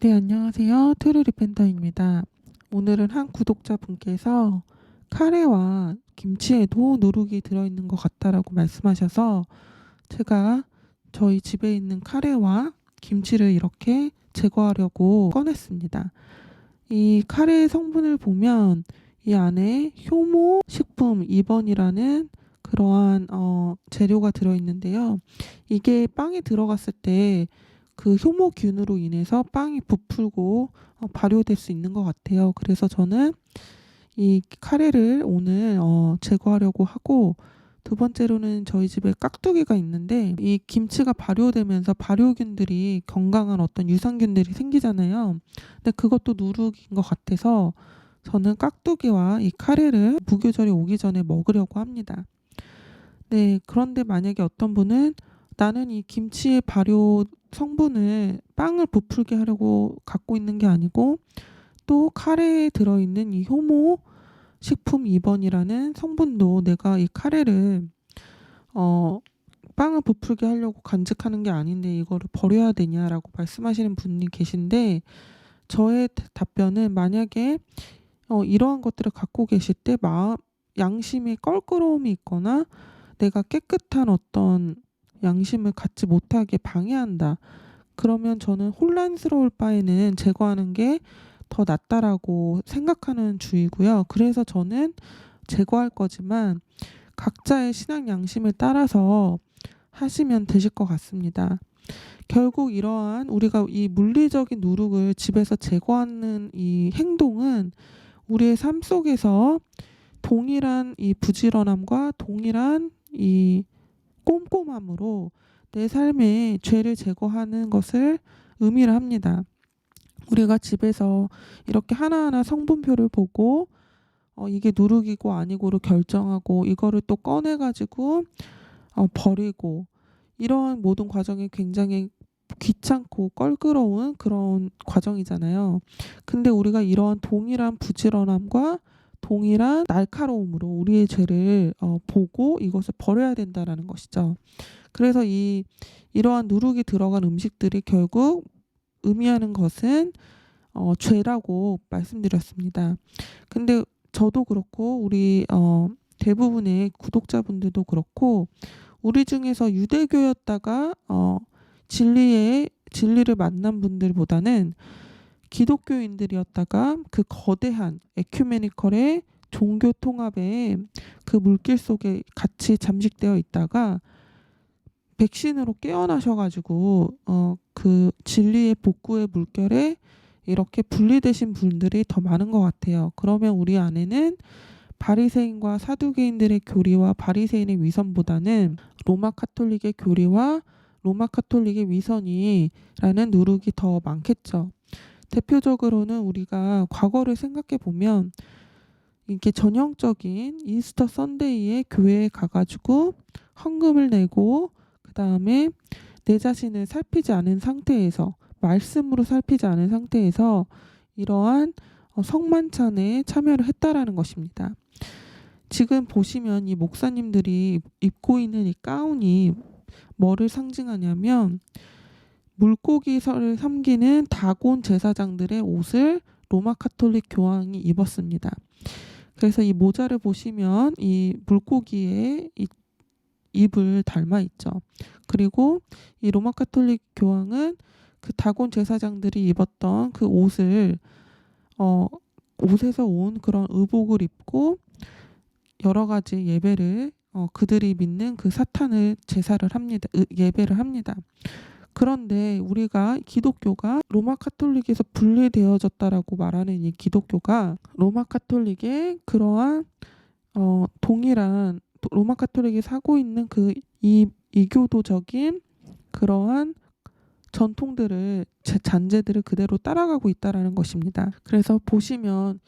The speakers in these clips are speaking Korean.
네, 안녕하세요. 트루리펜터입니다. 오늘은 한 구독자분께서 카레와 김치에도 누룩이 들어있는 것 같다라고 말씀하셔서 제가 저희 집에 있는 카레와 김치를 이렇게 제거하려고 꺼냈습니다. 이 카레의 성분을 보면 이 안에 효모 식품 2번이라는 그러한 재료가 들어있는데요. 이게 빵에 들어갔을 때 그 효모균으로 인해서 빵이 부풀고 발효될 수 있는 것 같아요. 그래서 저는 이 카레를 오늘 제거하려고 하고, 두 번째로는 저희 집에 깍두기가 있는데 이 김치가 발효되면서 발효균들이 건강한 어떤 유산균들이 생기잖아요. 근데 그것도 누룩인 것 같아서 저는 깍두기와 이 카레를 무교절이 오기 전에 먹으려고 합니다. 네, 그런데 만약에 어떤 분은 나는 이 김치의 발효 성분을 빵을 부풀게 하려고 갖고 있는 게 아니고 또 카레에 들어있는 이 효모 식품 2번이라는 성분도 내가 이 카레를 빵을 부풀게 하려고 간직하는 게 아닌데 이거를 버려야 되냐라고 말씀하시는 분이 계신데, 저의 답변은 만약에 이러한 것들을 갖고 계실 때 양심의 껄끄러움이 있거나 내가 깨끗한 어떤 양심을 갖지 못하게 방해한다, 그러면 저는 혼란스러울 바에는 제거하는 게 더 낫다라고 생각하는 주의고요. 그래서 저는 제거할 거지만 각자의 신앙 양심을 따라서 하시면 되실 것 같습니다. 결국 이러한 우리가 이 물리적인 누룩을 집에서 제거하는 이 행동은 우리의 삶 속에서 동일한 이 부지런함과 동일한 이 꼼꼼함으로 내 삶의 죄를 제거하는 것을 의미를 합니다. 우리가 집에서 이렇게 하나하나 성분표를 보고 이게 누룩이고 아니고를 결정하고 이거를 또 꺼내가지고 버리고, 이러한 모든 과정이 굉장히 귀찮고 껄끄러운 그런 과정이잖아요. 근데 우리가 이러한 동일한 부지런함과 동일한 날카로움으로 우리의 죄를 보고 이것을 버려야 된다라는 것이죠. 그래서 이러한 누룩이 들어간 음식들이 결국 의미하는 것은 죄라고 말씀드렸습니다. 근데 저도 그렇고 우리 대부분의 구독자분들도 그렇고, 우리 중에서 유대교였다가 진리를 만난 분들보다는 기독교인들이었다가 그 거대한 에큐메니컬의 종교 통합의 그 물길 속에 같이 잠식되어 있다가 백신으로 깨어나셔가지고 그 진리의 복구의 물결에 이렇게 분리되신 분들이 더 많은 것 같아요. 그러면 우리 안에는 바리새인과 사두개인들의 교리와 바리새인의 위선보다는 로마 카톨릭의 교리와 로마 카톨릭의 위선이라는 누룩이 더 많겠죠. 대표적으로는 우리가 과거를 생각해 보면 이게 전형적인 이스터 선데이에 교회에 가가지고 헌금을 내고 그 다음에 내 자신을 살피지 않은 상태에서, 말씀으로 살피지 않은 상태에서 이러한 성만찬에 참여를 했다라는 것입니다. 지금 보시면 이 목사님들이 입고 있는 이 가운이 뭐를 상징하냐면 물고기를 섬기는 다곤 제사장들의 옷을 로마 카톨릭 교황이 입었습니다. 그래서 이 모자를 보시면 이 물고기의 이 입을 닮아 있죠. 그리고 이 로마 카톨릭 교황은 그 다곤 제사장들이 입었던 그 옷을 옷에서 온 그런 의복을 입고 여러 가지 예배를 그들이 믿는 그 사탄을 제사를 합니다. 예배를 합니다. 그런데 우리가 기독교가 로마 카톨릭에서 분리되어졌다라고 말하는 이 기독교가 로마 카톨릭의 그러한 동일한 로마 카톨릭이 사고 있는 그 이교도적인 그러한 전통들을 잔재들을 그대로 따라가고 있다라는 것입니다. 그래서 보시면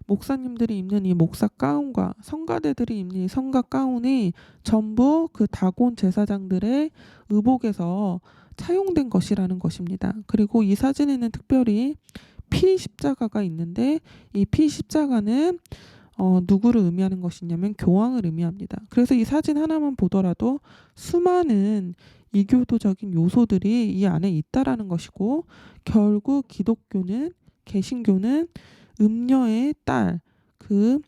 목사님들이 입는 이 목사 가운과 성가대들이 입는 이 성가 가운이 전부 그 다곤 제사장들의 의복에서 차용된 것이라는 것입니다. 그리고 이 사진에는 특별히 피 십자가가 있는데 이 피 십자가는 누구를 의미하는 것이냐면 교황을 의미합니다. 그래서 이 사진 하나만 보더라도 수많은 이교도적인 요소들이 이 안에 있다라는 것이고, 결국 기독교는, 개신교는 음녀의 딸, 그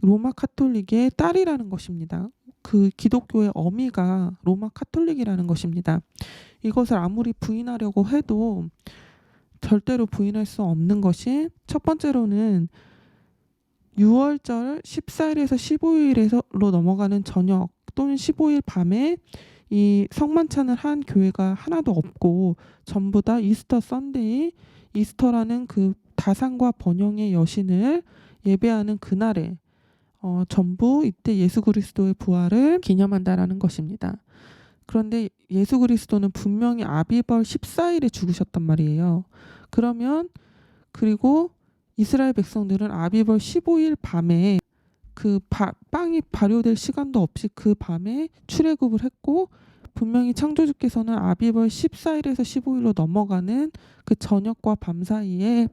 로마 카톨릭의 딸이라는 것입니다. 그 기독교의 어미가 로마 카톨릭이라는 것입니다. 이것을 아무리 부인하려고 해도 절대로 부인할 수 없는 것이, 첫 번째로는 6월절 14일에서 15일로 넘어가는 저녁 또는 15일 밤에 이 성만찬을 한 교회가 하나도 없고, 전부 다 이스터 선데이, 이스터라는 그 다산과 번영의 여신을 예배하는 그날에 전부 이때 예수 그리스도의 부활을 기념한다라는 것입니다. 그런데 예수 그리스도는 분명히 아비벌 14일에 죽으셨단 말이에요. 그러면, 그리고 이스라엘 백성들은 아비벌 15일 밤에 그 빵이 발효될 시간도 없이 그 밤에 출애굽을 했고, 분명히 창조주께서는 아비벌 14일에서 15일로 넘어가는 그 저녁과 밤 사이에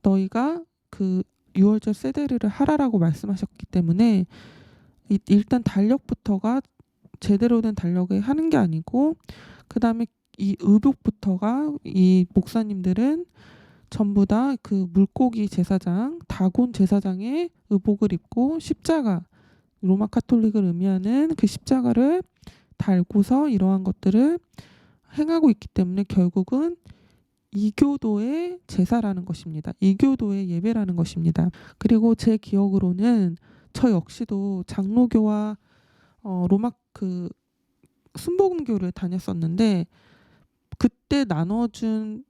너희가 그 6월절 세데르를 하라라고 말씀하셨기 때문에, 일단 달력부터가 제대로 된 달력을 하는 게 아니고, 그 다음에 이 의복부터가, 이 목사님들은 전부 다 그 물고기 제사장, 다곤 제사장의 의복을 입고 십자가, 로마 카톨릭을 의미하는 그 십자가를 달고서 이러한 것들을 행하고 있기 때문에, 결국은 이교도의 제사라는 것입니다. 이교도의 예배라는 것입니다. 그리고 제 기억으로는 저 역시도 장로교와 로마 그 순복음교를 다녔었는데, 그때 나눠준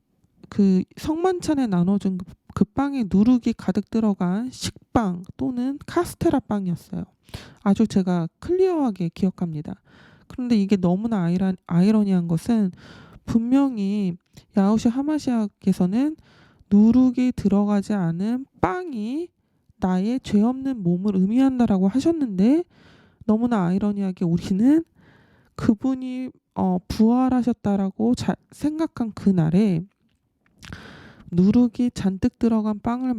그 성만찬에 나눠준 그 빵에 누룩이 가득 들어간 식빵 또는 카스테라 빵이었어요. 아주 제가 클리어하게 기억합니다. 그런데 이게 너무나 아이러니한 것은, 분명히 야후슈아 하마시아께서는 누룩이 들어가지 않은 빵이 나의 죄 없는 몸을 의미한다라고 하셨는데, 너무나 아이러니하게 우리는 그분이 부활하셨다라고 생각한 그날에 누룩이 잔뜩 들어간 빵을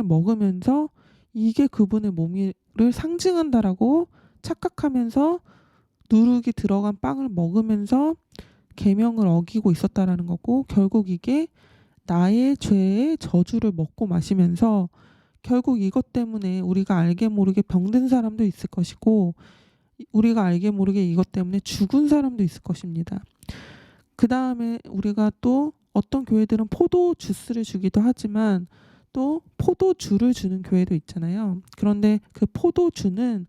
먹으면서 이게 그분의 몸을 상징한다라고 착각하면서 누룩이 들어간 빵을 먹으면서 계명을 어기고 있었다라는 거고, 결국 이게 나의 죄의 저주를 먹고 마시면서, 결국 이것 때문에 우리가 알게 모르게 병든 사람도 있을 것이고, 우리가 알게 모르게 이것 때문에 죽은 사람도 있을 것입니다. 그 다음에 우리가 또 어떤 교회들은 포도 주스를 주기도 하지만 또 포도주를 주는 교회도 있잖아요. 그런데 그 포도주는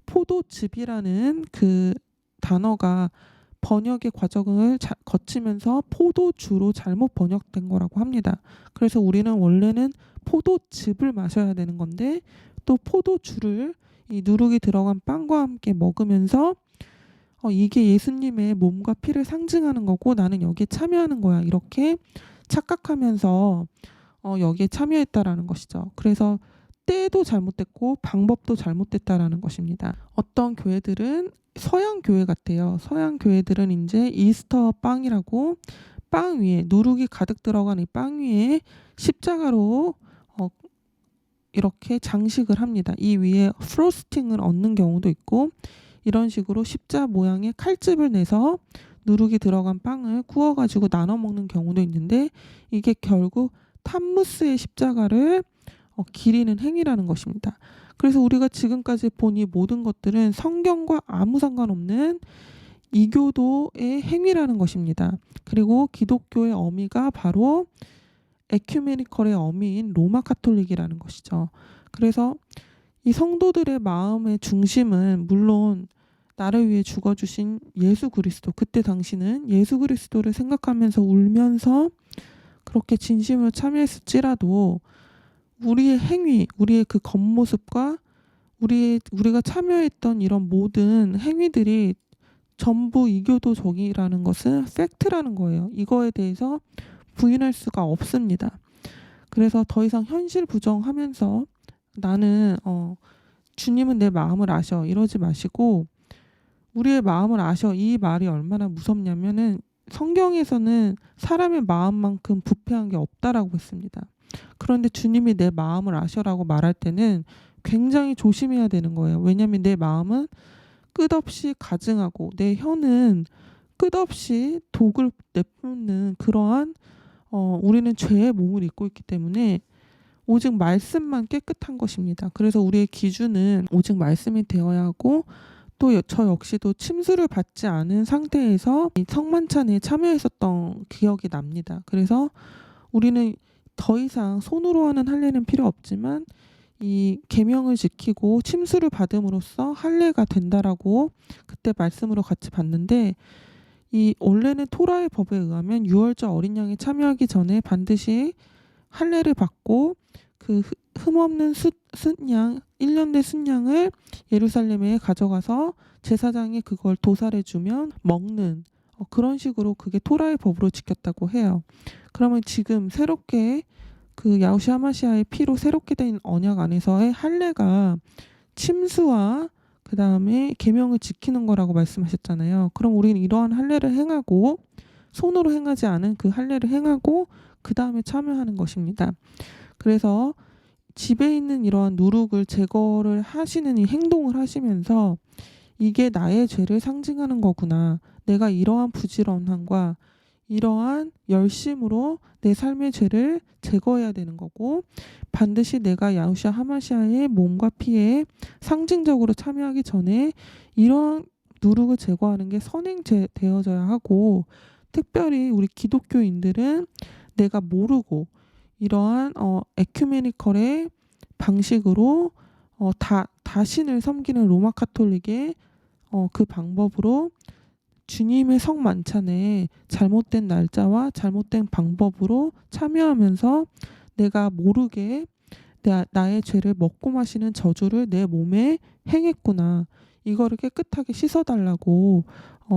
포도즙이라는 그 단어가 번역의 과정을 거치면서 포도주로 잘못 번역된 거라고 합니다. 그래서 우리는 원래는 포도즙을 마셔야 되는 건데, 또 포도주를 이 누룩이 들어간 빵과 함께 먹으면서 이게 예수님의 몸과 피를 상징하는 거고 나는 여기에 참여하는 거야, 이렇게 착각하면서 여기에 참여했다라는 것이죠. 그래서 때도 잘못됐고 방법도 잘못됐다라는 것입니다. 어떤 교회들은 서양 교회 같아요. 서양 교회들은 이제 이스터 빵이라고, 빵 위에 누룩이 가득 들어간 이 빵 위에 십자가로 이렇게 장식을 합니다. 이 위에 프로스팅을 얹는 경우도 있고, 이런 식으로 십자 모양의 칼집을 내서 누룩이 들어간 빵을 구워가지고 나눠 먹는 경우도 있는데, 이게 결국 탐무스의 십자가를 기리는 행위라는 것입니다. 그래서 우리가 지금까지 본 이 모든 것들은 성경과 아무 상관없는 이교도의 행위라는 것입니다. 그리고 기독교의 어미가 바로 에큐메니컬의 어미인 로마 카톨릭이라는 것이죠. 그래서 이 성도들의 마음의 중심은 물론 나를 위해 죽어주신 예수 그리스도, 그때 당시는 예수 그리스도를 생각하면서 울면서 그렇게 진심으로 참여했을지라도, 우리의 행위, 우리의 그 겉모습과 우리가 참여했던 이런 모든 행위들이 전부 이교도적이라는 것은 팩트라는 거예요. 이거에 대해서 부인할 수가 없습니다. 그래서 더 이상 현실 부정하면서 나는 주님은 내 마음을 아셔 이러지 마시고, 우리의 마음을 아셔, 이 말이 얼마나 무섭냐면은, 성경에서는 사람의 마음만큼 부패한 게 없다라고 했습니다. 그런데 주님이 내 마음을 아셔라고 말할 때는 굉장히 조심해야 되는 거예요. 왜냐하면 내 마음은 끝없이 가증하고 내 혀는 끝없이 독을 내뿜는 그러한 우리는 죄의 몸을 입고 있기 때문에 오직 말씀만 깨끗한 것입니다. 그래서 우리의 기준은 오직 말씀이 되어야 하고 또 저 역시도 침수를 받지 않은 상태에서 이 성만찬에 참여했었던 기억이 납니다. 그래서 우리는 더 이상 손으로 하는 할례는 필요 없지만 이 계명을 지키고 침수를 받음으로써 할례가 된다라고 그때 말씀으로 같이 봤는데, 이 원래는 토라의 법에 의하면 유월절 어린 양에 참여하기 전에 반드시 할례를 받고 그 흠없는 순양 1년 된 순양을 예루살렘에 가져가서 제사장이 그걸 도살해 주면 먹는 그런 식으로 그게 토라의 법으로 지켰다고 해요. 그러면 지금 새롭게 그 야후시 하마시아의 피로 새롭게 된 언약 안에서의 할례가 침수와 그 다음에 계명을 지키는 거라고 말씀하셨잖아요. 그럼 우리는 이러한 할례를 행하고 손으로 행하지 않은 그 할례를 행하고 그 다음에 참여하는 것입니다. 그래서 집에 있는 이러한 누룩을 제거를 하시는 이 행동을 하시면서 이게 나의 죄를 상징하는 거구나. 내가 이러한 부지런함과 이러한 열심으로 내 삶의 죄를 제거해야 되는 거고, 반드시 내가 야후시아 하마시아의 몸과 피에 상징적으로 참여하기 전에 이러한 누룩을 제거하는 게 선행되어져야 하고, 특별히 우리 기독교인들은 내가 모르고 이러한 에큐메니컬의 방식으로 다신을 섬기는 로마 카톨릭의 그 방법으로 주님의 성만찬에 잘못된 날짜와 잘못된 방법으로 참여하면서 내가 모르게 나의 죄를 먹고 마시는 저주를 내 몸에 행했구나. 이거를 깨끗하게 씻어달라고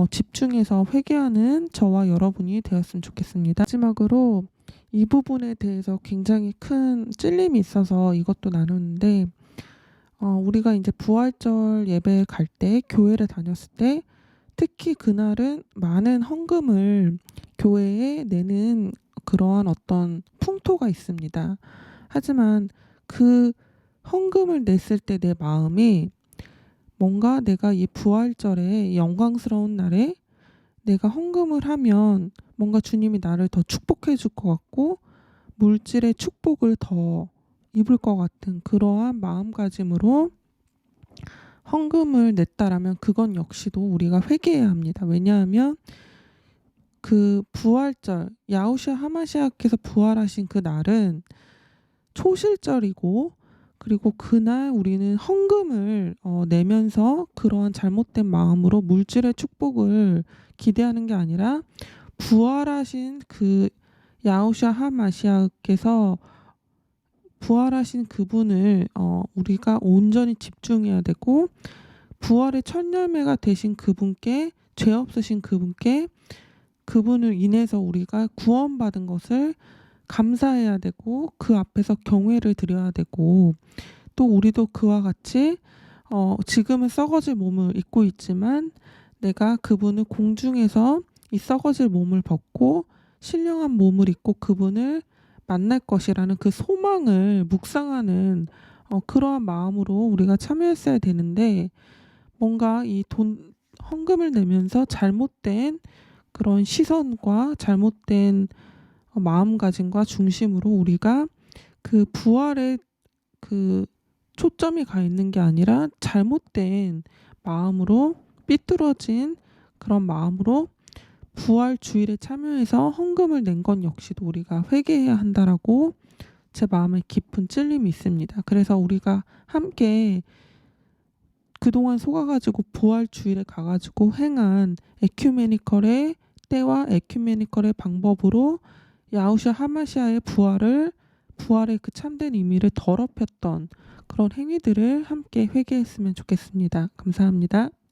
집중해서 회개하는 저와 여러분이 되었으면 좋겠습니다. 마지막으로 이 부분에 대해서 굉장히 큰 찔림이 있어서 이것도 나누는데, 우리가 이제 부활절 예배를 갈 때, 교회를 다녔을 때 특히 그날은 많은 헌금을 교회에 내는 그러한 어떤 풍토가 있습니다. 하지만 그 헌금을 냈을 때 내 마음이 뭔가 내가 이 부활절에 영광스러운 날에 내가 헌금을 하면 뭔가 주님이 나를 더 축복해 줄 것 같고 물질의 축복을 더 입을 것 같은 그러한 마음가짐으로 헌금을 냈다라면 그건 역시도 우리가 회개해야 합니다. 왜냐하면 그 부활절, 야후시아 하마시아께서 부활하신 그 날은 초실절이고, 그리고 그날 우리는 헌금을 내면서 그러한 잘못된 마음으로 물질의 축복을 기대하는 게 아니라 부활하신 그 야후시아 하마시아께서 부활하신 그분을 우리가 온전히 집중해야 되고, 부활의 첫 열매가 되신 그분께, 죄 없으신 그분께, 그분을 인해서 우리가 구원받은 것을 감사해야 되고 그 앞에서 경외를 드려야 되고, 또 우리도 그와 같이 지금은 썩어질 몸을 입고 있지만 내가 그분을 공중에서 이 썩어질 몸을 벗고 신령한 몸을 입고 그분을 만날 것이라는 그 소망을 묵상하는 그러한 마음으로 우리가 참여했어야 되는데, 뭔가 이 헌금을 내면서 잘못된 그런 시선과 잘못된 마음가짐과 중심으로 우리가 그 부활에 그 초점이 가 있는 게 아니라 잘못된 마음으로, 삐뚤어진 그런 마음으로 부활 주일에 참여해서 헌금을 낸 건 역시도 우리가 회개해야 한다라고 제 마음에 깊은 찔림이 있습니다. 그래서 우리가 함께 그동안 속아가지고 부활 주일에 가가지고 행한 에큐메니컬의 때와 에큐메니컬의 방법으로 야후시아 하마시아의 부활의 그 참된 의미를 더럽혔던 그런 행위들을 함께 회개했으면 좋겠습니다. 감사합니다.